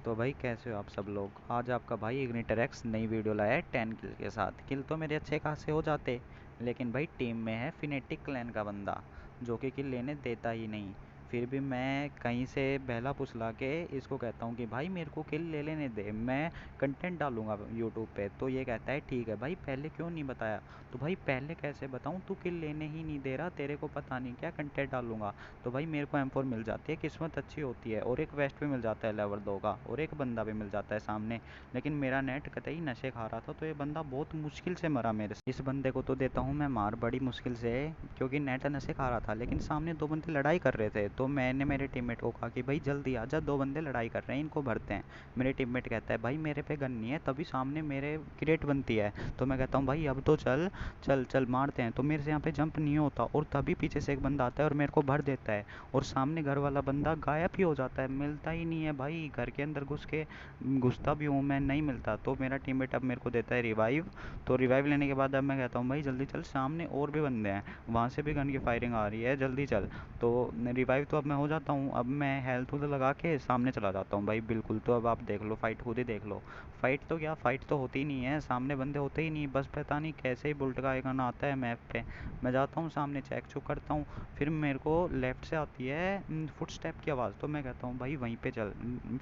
तो भाई कैसे हो आप सब लोग। आज आपका भाई इग्निटर एक्स नई वीडियो लाया है 10 किल के साथ। किल तो मेरे अच्छे खासे हो जाते, लेकिन भाई टीम में है फिनेटिक क्लैन का बंदा जो कि किल लेने देता ही नहीं। फिर भी मैं कहीं से बहला फुसला के इसको कहता हूँ कि भाई मेरे को किल ले लेने दे, मैं कंटेंट डालूंगा यूट्यूब पे। तो ये कहता है ठीक है भाई, पहले क्यों नहीं बताया। तो भाई पहले कैसे बताऊँ, तू किल लेने ही नहीं दे रहा, तेरे को पता नहीं क्या कंटेंट डालूंगा। तो भाई मेरे को M4 मिल जाती है, किस्मत अच्छी होती है, और एक वेस्ट भी मिल जाता है लेवल 2 का, और एक बंदा भी मिल जाता है सामने। लेकिन मेरा नेट कतई नशे खा रहा था, तो ये बंदा बहुत मुश्किल से मरा मेरे से। इस बंदे को तो देता हूँ मैं मार बड़ी मुश्किल से, क्योंकि नेट नशे खा रहा था। लेकिन सामने दो बंदे लड़ाई कर रहे थे, तो मैंने मेरे टीममेट को कहा कि भाई जल्दी आ जा, दो बंदे लड़ाई कर रहे हैं, इनको भरते हैं। मेरे टीममेट कहता है भाई मेरे पे गन नहीं है, तभी सामने मेरे क्रेट बनती है। तो मैं कहता हूँ भाई अब तो चल चल चल मारते हैं। तो मेरे से यहाँ पे जंप नहीं होता, और तभी पीछे से एक बंदा आता है और मेरे को भर देता है, और सामने घर वाला बंदा गायब ही हो जाता है, मिलता ही नहीं है भाई। घर के अंदर घुसता भी हूँ मैं, नहीं मिलता। तो मेरा टीममेट अब मेरे को देता है रिवाइव। तो रिवाइव लेने के बाद अब मैं कहता हूँ भाई जल्दी चल, सामने और भी बंदे हैं, वहाँ से भी गन की फायरिंग आ रही है, जल्दी चल। तो रिवाइव तो अब मैं हो जाता हूँ, अब मैं हेल्थ उधर लगा के सामने चला जाता हूँ भाई बिल्कुल। तो अब आप देख लो, फाइट खुद ही देख लो। फाइट तो क्या, फाइट तो होती ही नहीं है, सामने बंदे होते ही नहीं, बस पता नहीं कैसे ही बुलेट का आइकन आता है मैप पे। मैं जाता हूँ सामने, चेक चुक करता हूँ, फिर मेरे को लेफ़्ट से आती है फुट स्टेप की आवाज़। तो मैं कहता हूँ भाई वहीं पे चल।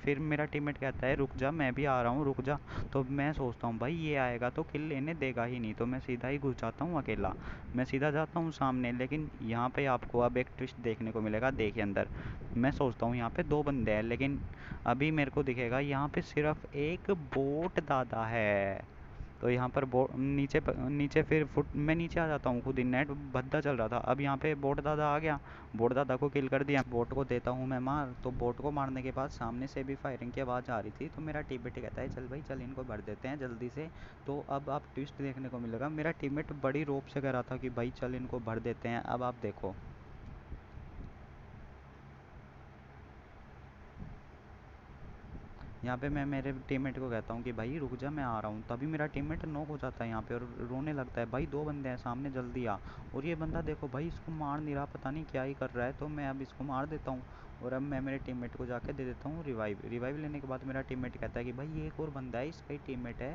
फिर मेरा टीममेट कहता है रुक जा, मैं भी आ रहा हूँ, रुक जा। तो मैं सोचता हूँ भाई ये आएगा तो किल लेने देगा ही नहीं, तो मैं सीधा ही घुस जाता हूँ अकेला। मैं सीधा जाता हूँ सामने, लेकिन यहाँ पे आपको अब एक ट्विस्ट देखने को मिलेगा, देखिए अंदर। मैं सोचता हूँ यहाँ पे दो बंदे हैं, लेकिन अभी मेरे को दिखेगा यहाँ पे सिर्फ एक बोट दादा है। तो यहाँ पर नीचे फिर फुट मैं नीचे आ जाता हूँ, खुद ही नेट भद्दा चल रहा था। अब यहाँ पे बोट दादा आ गया, बोट दादा को किल कर दिया, बोट को देता हूँ मैं मार। तो बोट को मारने के बाद सामने से भी फायरिंग की आवाज़ आ रही थी, तो मेरा टीममेट कहता है चल भाई चल, इनको भर देते हैं जल्दी से। तो अब आप ट्विस्ट देखने को मिलेगा, मेरा टीममेट बड़ी रोप से कह रहा था कि भाई चल इनको भर देते हैं। अब आप देखो, यहाँ पे मैं मेरे टीममेट को कहता हूँ कि भाई रुक जा, मैं आ रहा हूँ। तभी मेरा टीममेट नॉक हो जाता है यहाँ पे, और रोने लगता है भाई दो बंदे हैं सामने, जल्दी आ। और ये बंदा देखो भाई, इसको मार नहीं रहा, पता नहीं क्या ही कर रहा है। तो मैं अब इसको मार देता हूँ, और अब मैं मेरे टीममेट को जाके दे देता हूँ रिवाइव लेने के बाद मेरा टीममेट कहता है कि भाई ये एक और बंदा है, इसका ही टीममेट है,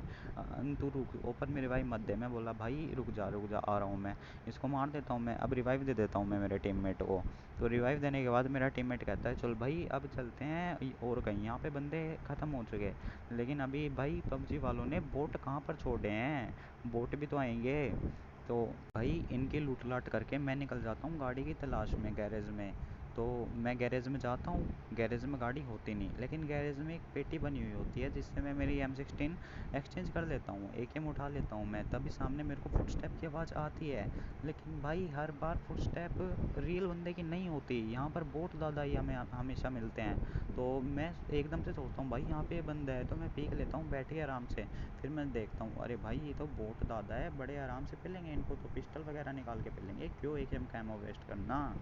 तू रुक, ऊपर में रिवाइव मत दे। मैं बोला भाई रुक जा, आ रहा हूँ मैं। इसको मार देता हूँ मैं, अब रिवाइव दे देता हूँ मैं मेरे टीममेट को। तो रिवाइव देने के बाद मेरा टीममेट कहता है चल भाई अब चलते हैं और कहीं, यहाँ पे बंदे ख़त्म हो चुके हैं। लेकिन अभी भाई पबजी वालों ने बोट कहाँ पर छोड़े हैं, बोट भी तो आएंगे। तो भाई इनकी लूट लाट करके मैं निकल जाता हूँ गाड़ी की तलाश में गैरेज में। तो मैं गैरेज में जाता हूँ, गैरेज में गाड़ी होती नहीं, लेकिन गैरेज में एक पेटी बनी हुई होती है, जिससे मैं मेरी M16 एक्सचेंज कर लेता हूँ, AKM उठा लेता हूँ मैं। तभी सामने मेरे को फुटस्टेप की आवाज़ आती है, लेकिन भाई हर बार फुटस्टेप रियल बंदे की नहीं होती, यहाँ पर बोट ज़्यादा ही हमें हमेशा मिलते हैं। तो मैं एकदम से सोचता हूँ भाई यहाँ पे बंदा है, तो मैं पीक लेता हूँ बैठ के आराम से। फिर मैं देखता हूँ अरे भाई ये तो बोट दादा है, बड़े आराम से पेलेंगे इनको, तो पिस्टल वगैरह निकाल के पेलेंगे, क्यों AKM का एमो वेस्ट करना।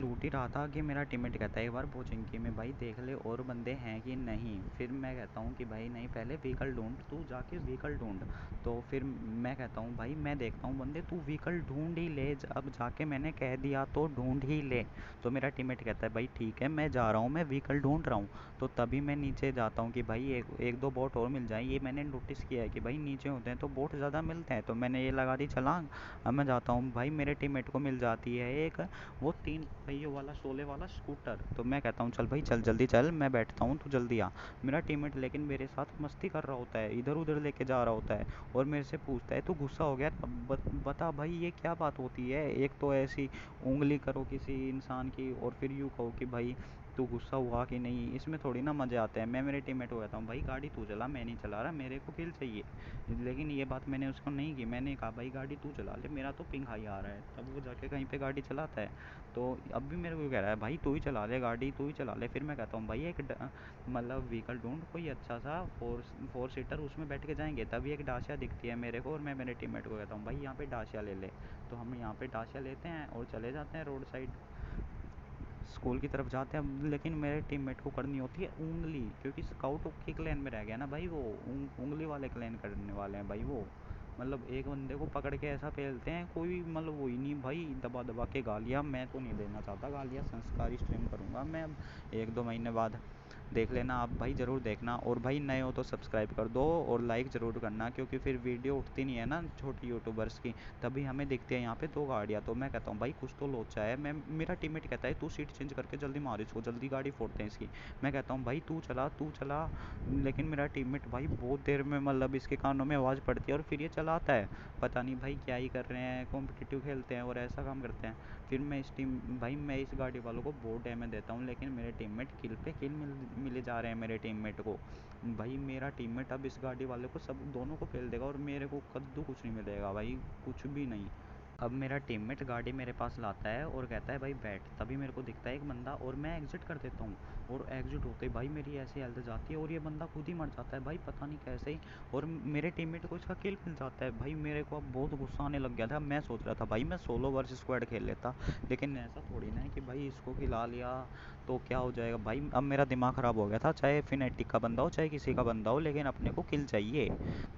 लूट ही रहा था कि मेरा टीममेट कहता है एक बार पोचिंकी में भाई देख ले और बंदे हैं कि नहीं। फिर मैं कहता हूँ कि भाई नहीं, पहले व्हीकल ढूंढ, तू जाके व्हीकल ढूंढ। तो फिर मैं कहता हूँ भाई मैं देखता हूँ बंदे, तू व्हीकल ढूंढ ही ले, अब जाके मैंने कह दिया तो ढूंढ ही ले। तो मेरा टीममेट कहता है भाई ठीक है मैं जा रहा हूँ, मैं व्हीकल ढूंढ रहा हूँ। तो तभी मैं नीचे जाता हूँ कि भाई एक दो बोट और मिल जाए, ये मैंने नोटिस किया है कि भाई नीचे होते हैं तो बोट ज़्यादा मिलते हैं, तो मैंने ये लगा दी छलांग। अब मैं जाता हूँ भाई, मेरे टीममेट को मिल जाती है एक वो 3 पहियों वाला शोले वाला स्कूटर। तो मैं कहता हूँ चल भाई चल जल्दी चल, मैं बैठता हूँ तू जल्दी आ। मेरा टीममेट लेकिन मेरे साथ मस्ती कर रहा होता है, इधर उधर लेके जा रहा होता है, और मेरे से पूछता है तू गुस्सा हो गया, अब बता भाई ये क्या बात होती है। एक तो ऐसी उंगली करो किसी इंसान की, और फिर यूँ कहो कि भाई तू गुस्सा हुआ कि नहीं, इसमें थोड़ी ना मज़े आते हैं। मैं मेरे टीममेट को कहता हूँ भाई गाड़ी तू चला, मैं नहीं चला रहा, मेरे को किल चाहिए। लेकिन ये बात मैंने उसको नहीं की, मैंने कहा भाई गाड़ी तू चला ले, मेरा तो पिंग हाई आ रहा है। तब वो जाके कहीं पे गाड़ी चलाता है। तो अब भी मेरे को कह रहा है भाई तू ही चला ले गाड़ी, तू ही चला ले। फिर मैं कहता हूँ भाई मतलब व्हीकल ढूंढ कोई अच्छा सा, फोर सीटर, उसमें बैठ के जाएंगे। तभी एक डाशिया दिखती है मेरे को, और मैं मेरे टीममेट को कहता हूँ भाई यहाँ पे डाशिया ले ले। तो हम यहाँ पे डाशिया लेते हैं और चले जाते हैं रोड साइड, स्कूल की तरफ जाते हैं। लेकिन मेरे टीममेट को करनी होती है उंगली, क्योंकि स्काउट के क्लैन में रह गया ना भाई वो, उंगली वाले क्लैन करने वाले हैं भाई वो। मतलब एक बंदे को पकड़ के ऐसा पेलते हैं, कोई मतलब वही नहीं भाई, दबा दबा के गालियाँ। मैं तो नहीं देना चाहता गालियाँ, संस्कारी स्ट्रीम करूँगा मैं अब 1-2 महीने बाद। देख लेना आप भाई, ज़रूर देखना। और भाई नए हो तो सब्सक्राइब कर दो और लाइक ज़रूर करना, क्योंकि फिर वीडियो उठती नहीं है ना छोटी यूट्यूबर्स की, तभी हमें दिखती है यहाँ पे दो गाड़ियाँ। तो मैं कहता हूँ भाई कुछ तो लोचा है। मैं मेरा टीममेट कहता है तू सीट चेंज करके जल्दी मार इसको, जल्दी गाड़ी फोड़ते हैं इसकी। मैं कहता हूँ भाई तू चला तू चला, लेकिन मेरा टीममेट भाई बहुत देर में मतलब इसके कानों में आवाज़ पड़ती है और फिर ये चलाता है। पता नहीं भाई क्या ही कर रहे हैं, कॉम्पिटिटिव खेलते हैं और ऐसा काम करते हैं। फिर मैं इस टीम भाई मैं इस गाड़ी वालों को बहुत डैमेज देता हूँ, लेकिन मेरे टीममेट किल पे किल मिले जा रहे हैं मेरे टीममेट को। भाई मेरा टीममेट अब इस गाड़ी वाले को सब दोनों को फेल देगा और मेरे को कद्दू कुछ नहीं मिलेगा भाई, कुछ भी नहीं। अब मेरा टीममेट गाड़ी मेरे पास लाता है और कहता है भाई बैठ, तभी मेरे को दिखता है एक बंदा और मैं एग्जिट कर देता हूँ। और एग्जिट होते ही भाई मेरी ऐसी हेल्थ जाती है और ये बंदा खुद ही मर जाता है भाई, पता नहीं कैसे ही। और मेरे टीममेट को इसका किल मिल जाता है भाई। मेरे को अब बहुत गुस्सा आने लग गया था। मैं सोच रहा था भाई मैं सोलो वर्सेस स्क्वाड खेल लेता, लेकिन ऐसा थोड़ी ना है कि भाई इसको खिला लिया तो क्या हो जाएगा भाई। अब मेरा दिमाग ख़राब हो गया था, चाहे फिनेटिक का बंदा हो चाहे किसी का बंदा हो, लेकिन अपने को किल चाहिए।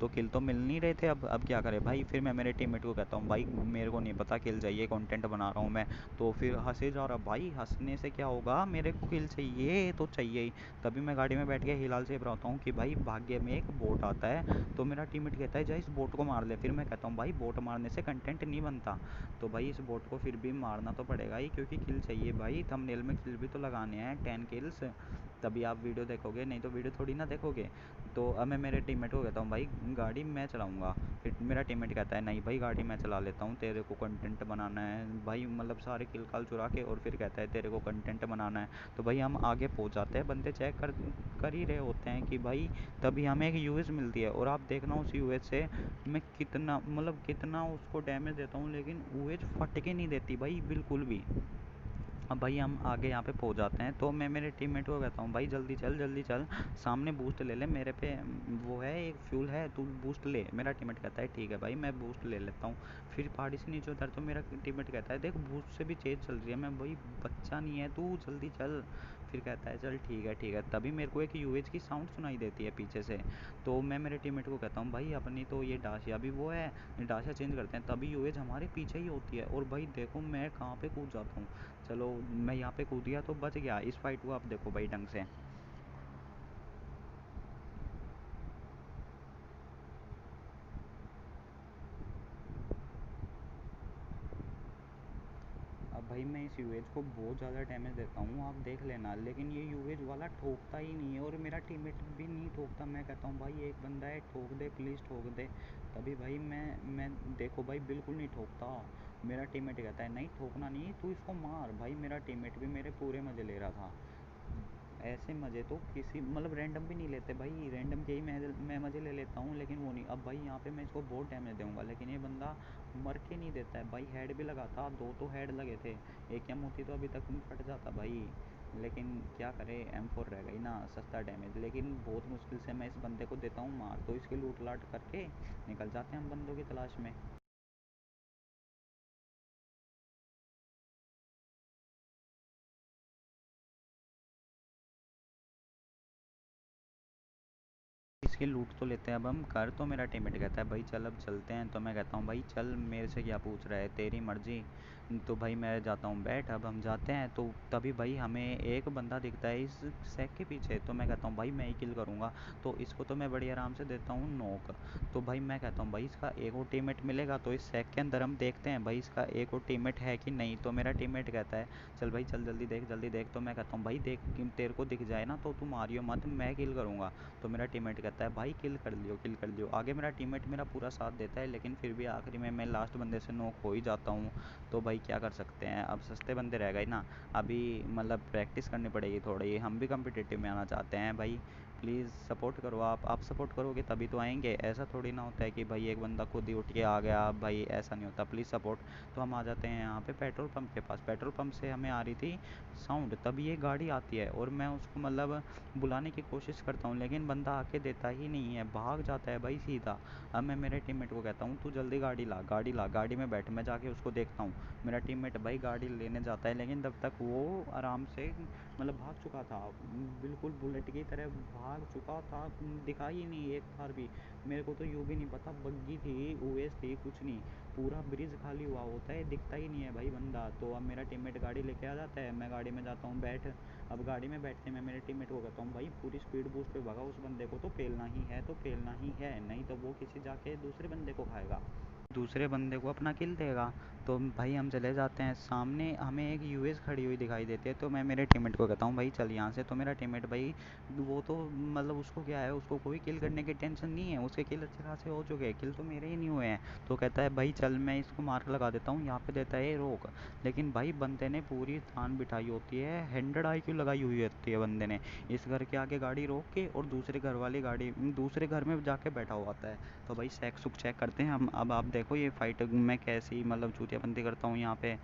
तो किल तो मिल नहीं रहे थे, अब क्या करें भाई। फिर मैं मेरे टीममेट को कहता हूँ भाई मेरे को नहीं पता, किल चाहिए, कंटेंट बना रहा हूँ मैं। तो फिर हंसे जा रहा भाई, हंसने से क्या होगा, मेरे को किल चाहिए तो चाहिए ही। तभी मैं गाड़ी में बैठ के हिलाल से बताता हूँ कि भाई भाग्य में एक बोट आता है। तो मेरा टीममेट कहता है जा इस बोट को मार ले। फिर मैं कहता हूँ भाई बोट मारने से कंटेंट नहीं बनता, तो भाई इस बोट को फिर भी मारना तो पड़ेगा ही, क्योंकि किल चाहिए भाई, थंबनेल में किल भी तो लगाने हैं 10 किल्स, तभी आप वीडियो देखोगे, नहीं तो वीडियो थोड़ी ना देखोगे। तो अब मैं मेरे टीममेट को कहता हूँ भाई गाड़ी मैं चलाऊँगा। फिर मेरा टीममेट कहता है नहीं भाई गाड़ी मैं चला लेता हूँ, तेरे को कंटेंट बनाना है भाई, मतलब सारे किल काल चुरा के। और फिर कहता है तेरे को कंटेंट बनाना है। तो भाई हम आगे पहुँच जाते हैं, बंदे चेक कर ही रहे होते हैं कि भाई, तभी हमें एक यूएस मिलती है। और आप देखना उस यूएस से मैं कितना मतलब कितना उसको डैमेज देता हूँ, लेकिन यूएस फट के नहीं देती भाई बिल्कुल भी। अब भाई हम आगे यहाँ पे पहुँच जाते हैं, तो मैं मेरे टीममेट को कहता हूँ भाई जल्दी चल जल्दी चल, सामने बूस्ट ले ले मेरे पे, वो है एक फ्यूल है, तू बूस्ट ले। मेरा टीममेट कहता है ठीक है भाई मैं बूस्ट ले लेता हूँ। फिर पहाड़ी से नीचे उतर तो मेरा टीममेट कहता है देख बूस्ट से भी तेज़ चल रही है। मैं भाई बच्चा नहीं है तू, जल्दी चल। फिर कहता है चल ठीक है ठीक है। तभी मेरे को एक यूएच की साउंड सुनाई देती है पीछे से। तो मैं मेरे टीममेट को कहता हूँ भाई अपनी तो ये डाशिया भी वो है, डाशिया चेंज करते हैं। तभी यूएच हमारे पीछे ही होती है और भाई देखो मैं कहाँ पे कूद जाता हूँ। चलो मैं यहाँ पे कूद गया तो बच गया। इस फाइट को आप देखो भाई ढंग से। अब भाई मैं इस यूएज को बहुत ज़्यादा डैमेज देता हूँ, आप देख लेना, लेकिन ये यूएज वाला ठोकता ही नहीं है और मेरा टीममेट भी नहीं ठोकता। मैं कहता हूँ भाई एक बंदा है ठोक दे प्लीज़ ठोक दे। तभी भाई मैं देखो भाई बिल्कुल नहीं ठोकता। मेरा टीममेट कहता है नहीं ठोकना नहीं तू इसको मार। भाई मेरा टीममेट भी मेरे पूरे मज़े ले रहा था। ऐसे मज़े तो किसी मतलब रैंडम भी नहीं लेते भाई, रैंडम के ही मैं मज़े ले लेता हूँ, लेकिन वो नहीं। अब भाई यहाँ पे मैं इसको बहुत डैमेज दूंगा, लेकिन ये बंदा मर के नहीं देता है भाई। हेड भी लगाता, दो तो हेड लगे थे, एक एम होती तो अभी तक फट जाता भाई। लेकिन क्या करे, M4 रह गई ना, सस्ता डैमेज। लेकिन बहुत मुश्किल से मैं इस बंदे को देता हूँ मार, तो इसकी लूट लाट करके निकल जाते हैं हम बंदों की तलाश में। इसकी लूट तो लेते हैं अब हम। कर तो मेरा टीममेट कहता है भाई चल अब चलते हैं। तो मैं कहता हूँ भाई चल मेरे से क्या पूछ रहा है, तेरी मर्जी। तो भाई मैं जाता हूँ बैठ, अब हम जाते हैं। तो तभी भाई हमें एक बंदा दिखता है इस सैक के पीछे। तो मैं कहता हूँ भाई मैं ही किल करूँगा। तो इसको तो मैं बड़ी आराम से देता हूँ नोक। तो भाई मैं कहता हूँ भाई इसका एक और टीममेट मिलेगा तो इस सैक के अंदर हम देखते हैं भाई इसका एक और टीममेट है कि नहीं। तो मेरा टीममेट कहता है चल भाई चल जल्दी देख जल्दी देख। तो मैं कहता हूँ भाई देख तेरे को दिख जाए ना तो तू मारियो मत, मैं किल करूँगा। तो मेरा टीममेट कहता है भाई किल कर लियो किल कर लियो। आगे मेरा टीममेट मेरा पूरा साथ देता है, लेकिन फिर भी आखिरी में मैं लास्ट बंदे से नॉक हो ही जाता हूँ। तो भाई क्या कर सकते हैं, अब सस्ते बंदे रह गए ना। अभी मतलब प्रैक्टिस करनी पड़ेगी थोड़ी, हम भी कम्पिटिटिव में आना चाहते हैं भाई। प्लीज़ सपोर्ट करो, आप सपोर्ट करोगे तभी तो आएंगे। ऐसा थोड़ी ना होता है कि भाई एक बंदा खुद ही उठ के आ गया भाई, ऐसा नहीं होता। Please support. तो हम आ जाते हैं यहाँ पे पेट्रोल पंप के पास। पेट्रोल पंप से हमें आ रही थी साउंड, तब ये गाड़ी आती है और मैं उसको मतलब बुलाने की कोशिश करता हूँ, लेकिन बंदा आके देता ही नहीं है, भाग जाता है भाई सीधा। अब मैं मेरे टीममेट को कहता हूँ तू जल्दी गाड़ी ला गाड़ी ला, गाड़ी में बैठ, मैं जाके उसको देखता हूँ। मेरा टीममेट भाई गाड़ी लेने जाता है, लेकिन तब तक वो आराम से मतलब भाग चुका था, बिल्कुल बुलेट की तरह भाग चुका था, दिखाई ही नहीं एक बार भी। मेरे को तो यूँ भी नहीं पता, बग्गी थी, ओएस थी, कुछ नहीं। पूरा ब्रिज खाली हुआ होता है, दिखता ही नहीं है भाई बंदा। तो अब मेरा टीममेट गाड़ी लेके आ जाता है, मैं गाड़ी में जाता हूँ बैठ। अब गाड़ी में बैठते मैं मेरे टीममेट को कहता हूँ भाई पूरी स्पीड बूस्ट पे भगा, उस बंदे को तो पेलना ही है तो पेलना ही है, नहीं तो वो किसी जाके दूसरे बंदे को खाएगा, दूसरे बंदे को अपना किल देगा। तो भाई हम चले जाते हैं, सामने हमें एक यूएस खड़ी हुई दिखाई देती है। तो मैं मेरे टीममेट को कहता हूँ भाई चल यहाँ से। तो मेरा टीममेट भाई वो तो मतलब उसको क्या है, उसको कोई किल करने की टेंशन नहीं है, उसके किल अच्छे खासे हो चुके हैं, किल तो मेरे ही नहीं हुए हैं। तो कहता है भाई चल मैं इसको मार्क लगा देता हूँ, यहाँ पे देता है रोक। लेकिन भाई बंदे ने पूरी तान बिठाई होती है, 100 IQ लगाई हुई होती है बंदे ने। इस घर के आगे गाड़ी रोक के और दूसरे घर वाली गाड़ी दूसरे घर में जाके बैठा हुआ होता है। तो भाई सेक सुक चेक करते हैं हम। अब आप देखो ये फाइट मैं कैसी मतलब चूतियाबंदी करता हूँ यहाँ पे।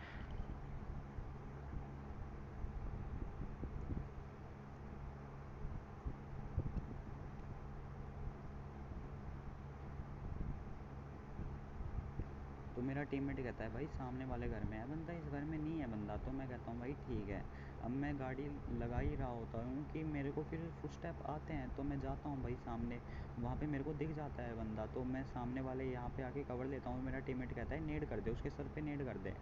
तो मेरा टीममेट कहता है भाई सामने वाले घर में है बंदा, इस घर में नहीं है बंदा। तो मैं कहता हूँ भाई ठीक है। अब मैं गाड़ी लगा ही रहा होता हूँ कि मेरे को फिर फुटस्टेप आते हैं, तो मैं जाता हूँ भाई सामने, वहाँ पे मेरे को दिख जाता है बंदा। तो मैं सामने वाले यहाँ पे आके कवर लेता हूँ, मेरा टीममेट कहता है नेड कर दे उसके सर पे, नेड कर दे।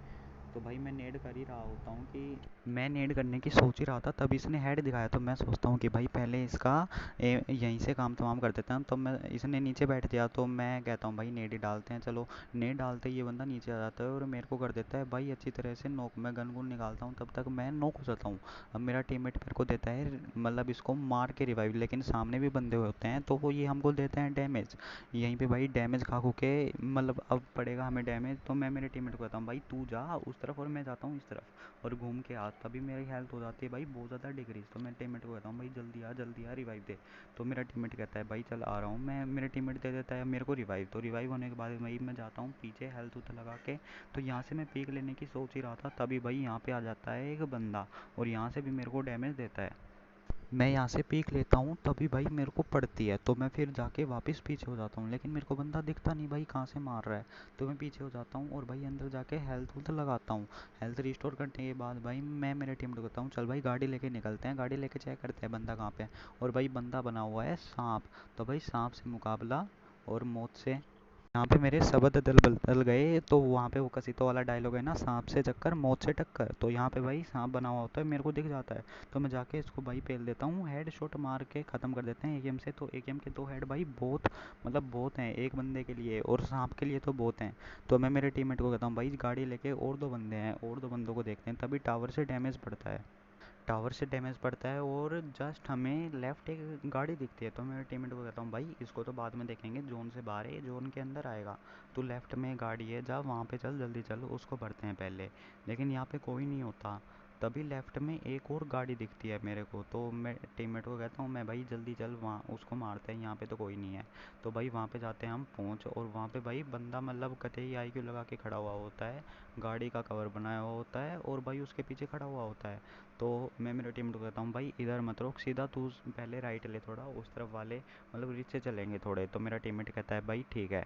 तो भाई मैं नेड कर ही रहा होता हूँ कि मैं नेड करने की सोच ही रहा था, तब इसने हेड दिखाया। तो मैं सोचता हूँ कि भाई पहले इसका यहीं से काम तमाम कर देता हूँ। तो मैं इसने नीचे बैठ दिया, तो मैं कहता हूँ भाई नेड ही डालते हैं चलो। नेड डालते ही ये बंदा नीचे आ जाता है और मेरे को कर देता है भाई अच्छी तरह से नोक। मैं गन गुन निकालता हूँ, तब तक मैं नोक हो जाता हूँ। अब मेरा टीममेट मेरे को देता है मतलब इसको मार के रिवाइव, लेकिन सामने भी बंदे होते हैं तो वो ये हमको देते हैं डैमेज। यहीं पे भाई डैमेज खा खू के मतलब अब पड़ेगा हमें डैमेज। तो मैं मेरे टीममेट को कहता हूँ भाई तू जा उस तरफ और मैं जाता हूँ इस तरफ, और घूम के आ, तभी मेरी हेल्थ हो जाती है भाई बहुत ज़्यादा डिक्रीज। तो मैं टीममेट को कहता हूँ भाई जल्दी आ रिवाइव दे। तो मेरा टीममेट कहता है भाई चल आ रहा हूँ मैं, मेरे टीममेट दे देता है मेरे को रिवाइव। तो रिवाइव होने के बाद भाई मैं जाता हूँ पीछे हेल्थ उल्थ लगा के। तो यहाँ से मैं पीक लेने की सोच ही रहा था, तभी भाई यहाँ पे आ जाता है एक बंदा और यहाँ से भी मेरे को डैमेज देता है। मैं यहाँ से पीक लेता हूँ तभी भाई मेरे को पड़ती है, तो मैं फिर जाके वापस पीछे हो जाता हूँ, लेकिन मेरे को बंदा दिखता नहीं भाई कहाँ से मार रहा है। तो मैं पीछे हो जाता हूँ और भाई अंदर जाके हेल्थ उल्थ लगाता हूँ। हेल्थ रिस्टोर करने के बाद भाई मैं मेरे टीम को कहता हूँ चल भाई गाड़ी लेके निकलते हैं, गाड़ी लेके चेक करते हैं बंदा कहाँ पे है। और भाई बंदा बना हुआ है सांप। तो भाई सांप से मुकाबला और मौत से, यहाँ पे मेरे शब्द दल बदल गए। तो वहाँ पे वो कसीतो वाला डायलॉग है ना, सांप से चक्कर मौत से टक्कर। तो यहाँ पे भाई सांप बना हुआ होता है, मेरे को दिख जाता है। तो मैं जाके इसको भाई पेल देता हूँ, हेड शॉट मार के ख़त्म कर देते हैं एकेएम से। तो एकेएम के दो हेड भाई बहुत मतलब बहुत हैं एक बंदे के लिए, और सांप के लिए तो बहुत हैं। तो मैं मेरे टीममेट को कहता हूँ भाई गाड़ी लेके और दो बंदे हैं, और दो बंदों को देखते हैं, तभी टावर से डैमेज पड़ता है। टावर से डैमेज पड़ता है और जस्ट हमें लेफ्ट एक गाड़ी दिखती है। तो मैं टीममेट को कहता हूँ भाई इसको तो बाद में देखेंगे, जोन से बाहर है, जोन के अंदर आएगा। तो लेफ्ट में गाड़ी है, जा वहाँ पे चल, जल्दी चल, उसको भरते हैं पहले। लेकिन यहाँ पे कोई नहीं होता, तभी लेफ्ट में एक और गाड़ी दिखती है मेरे को। तो मैं टीममेट को कहता हूँ मैं भाई जल्दी चल वहाँ उसको मारते हैं, यहाँ पे तो कोई नहीं है। तो भाई वहाँ पे जाते हैं हम पहुँच, और वहाँ पे भाई बंदा मतलब कतई IQ लगा के खड़ा हुआ होता है, गाड़ी का कवर बनाया हुआ होता है और भाई उसके पीछे खड़ा हुआ होता है। तो मैं मेरे टीम को कहता हूँ भाई इधर मत रोक, सीधा तू पहले राइट ले थोड़ा, उस तरफ वाले मतलब रिच से चलेंगे थोड़े। तो मेरा टीममेट कहता है भाई ठीक है।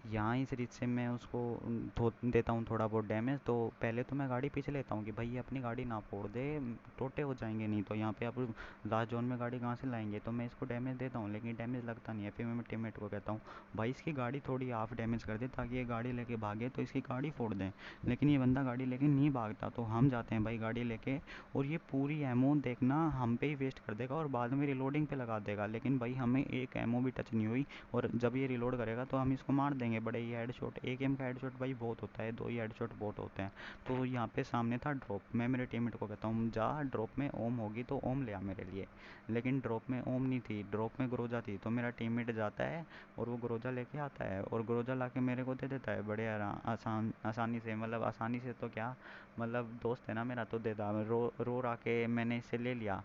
यहाँ इस रीच से मैं उसको देता हूँ थोड़ा बहुत डैमेज। तो पहले तो मैं गाड़ी पीछे लेता हूँ कि भाई ये अपनी गाड़ी ना फोड़ दे, टोटे हो जाएंगे नहीं तो यहाँ पे आप लास्ट जोन में गाड़ी कहाँ से लाएंगे। तो मैं इसको डैमेज देता हूँ लेकिन डैमेज लगता नहीं है। फिर मैं टीममेट को कहता हूँ भाई इसकी गाड़ी थोड़ी हाफ डैमेज कर दे ताकि ये गाड़ी लेके भागे, तो इसकी गाड़ी फोड़ दें। लेकिन ये बंदा गाड़ी लेके नहीं भागता, तो हम जाते हैं भाई गाड़ी लेके, और ये पूरी एमो देखना हम पे ही वेस्ट कर देगा और बाद में रिलोडिंग पे लगा देगा। लेकिन भाई हमें एक एमो भी टच नहीं हुई, और जब ये रिलोड करेगा तो हम इसको मार देंगे बड़े ही हेडशॉट। एक एम का हेडशॉट भाई बहुत होता है, दो ही हेडशॉट बहुत होते हैं। तो यहाँ पे सामने था ड्रॉप, मैं मेरे टीममेट को कहता हूँ जा ड्रॉप में ओम होगी तो ओम ले आ मेरे लिए। लेकिन ड्रॉप में ओम नहीं थी, ड्रॉप में ग्रोजा थी। तो मेरा टीममेट जाता है और वो ग्रोजा लेके आता है, और ग्रोजा ला के मेरे को दे देता है बड़े आसानी से। मतलब आसानी से तो क्या, मतलब दोस्त है ना मेरा तो देता, रो रो रा के मैंने इससे ले लिया।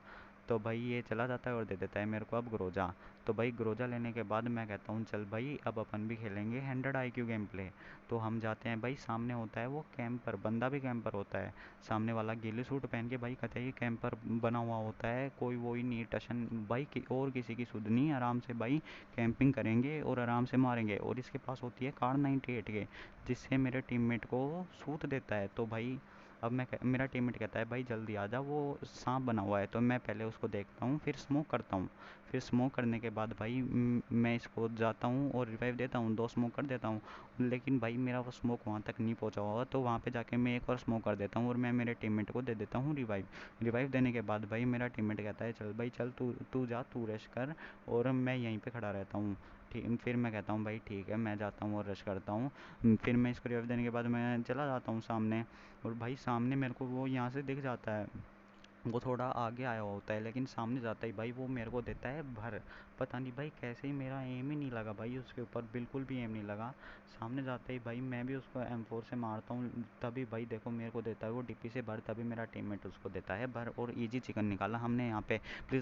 तो भाई ये चला जाता है और दे देता है मेरे को अब ग्रोजा। तो भाई ग्रोजा लेने के बाद मैं कहता हूँ चल भाई अब अपन भी खेलेंगे 100 IQ गेम प्ले। तो हम जाते हैं भाई, सामने होता है वो कैंपर, बंदा भी कैंपर होता है। सामने वाला गिले सूट पहन के भाई कतई कैंपर बना हुआ होता है, कोई वो ही नहीं टशन भाई की और किसी की सुध नहीं, आराम से भाई कैंपिंग करेंगे और आराम से मारेंगे। और इसके पास होती है कार 98 के, जिससे मेरे टीममेट को सूट देता है। तो भाई अब मेरा टीममेट कहता है भाई जल्दी आ जा, वो सांप बना हुआ है। तो मैं पहले उसको देखता हूँ, फिर स्मोक करता हूँ। फिर स्मोक करने के बाद भाई मैं इसको जाता हूँ और रिवाइव देता हूँ, 2 स्मोक कर देता हूँ। लेकिन भाई मेरा वो स्मोक वहाँ तक नहीं पहुँचा होगा, तो वहाँ पे जाके मैं एक और स्मोक कर देता हूँ और मैं मेरे टीममेट को दे देता हूँ रिवाइव। रिवाइव देने के बाद भाई मेरा टीममेट कहता है चल भाई चल, तू तू जा, तू रश कर, और मैं यहीं पे खड़ा रहता हूँ। ठीक, फिर मैं कहता हूँ भाई ठीक है, मैं जाता हूँ और रश करता हूँ। फिर मैं इसको रिवाइव देने के बाद मैं चला जाता हूँ सामने। और भाई सामने मेरे को वो यहाँ से दिख जाता है, वो थोड़ा आगे आया हुआ होता है, लेकिन सामने जाता ही भाई वो मेरे को देता है भर। पता नहीं भाई कैसे ही मेरा एम ही नहीं लगा भाई उसके ऊपर, बिल्कुल भी एम नहीं लगा। सामने जाते ही भाई मैं भी उसको M4 से मारता हूँ, तभी भाई देखो मेरे को देता है वो DP से भर, तभी मेरा टीममेट उसको देता है भर, और इजी चिकन निकाला हमने यहाँ पे। प्लीज़